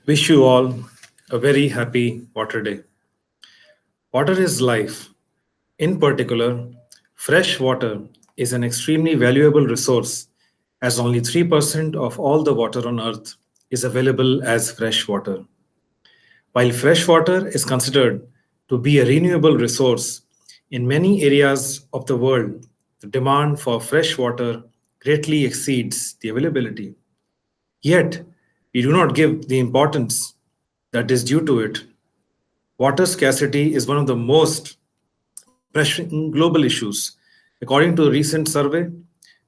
Wish you all a very happy Water Day. Water is life. In particular, fresh water is an extremely valuable resource as only 3% of all the water on earth is available as fresh water. While fresh water is considered to be a renewable resource, in many areas of the world, the demand for fresh water greatly exceeds the availability. Yet, we do not give the importance that is due to it. Water scarcity is one of the most pressing global issues. According to a recent survey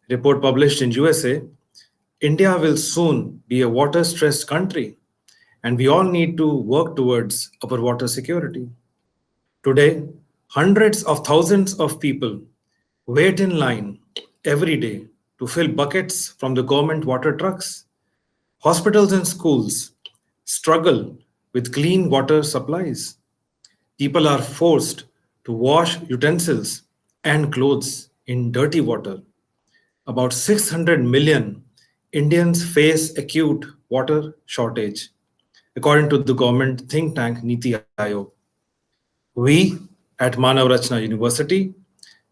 report published in USA, India will soon be a water stressed country, and we all need to work towards our water security. Today, hundreds of thousands of people wait in line every day to fill buckets from the government water trucks. Hospitals and schools struggle with clean water supplies. People are forced to wash utensils and clothes in dirty water. About 600 million Indians face acute water shortage, according to the government think tank Niti Aayog. We at Manav Rachna University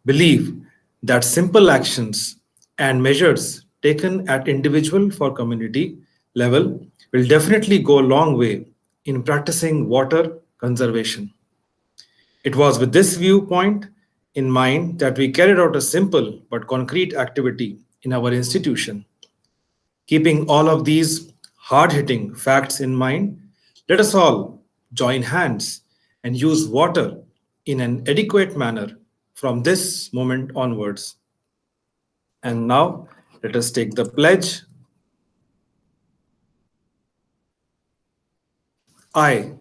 believe that simple actions and measures taken at individual for community level will definitely go a long way in practicing water conservation. It was with this viewpoint in mind that we carried out a simple but concrete activity in our institution. Keeping all of these hard hitting facts in mind, let us all join hands and use water in an adequate manner from this moment onwards. And now, let us take the pledge. I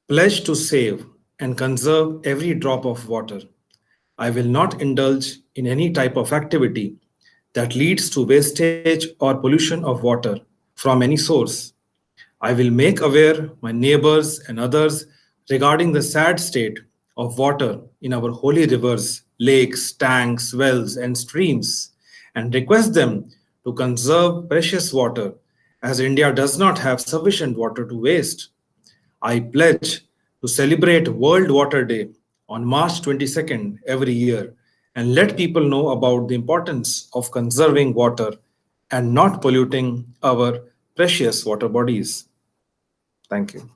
pledge to save and conserve every drop of water. I will not indulge in any type of activity that leads to wastage or pollution of water from any source. I will make aware my neighbors and others regarding the sad state of water in our holy rivers, lakes, tanks, wells, and streams, and request them to conserve precious water as India does not have sufficient water to waste. I pledge to celebrate World Water Day on March 22nd every year and let people know about the importance of conserving water and not polluting our precious water bodies. Thank you.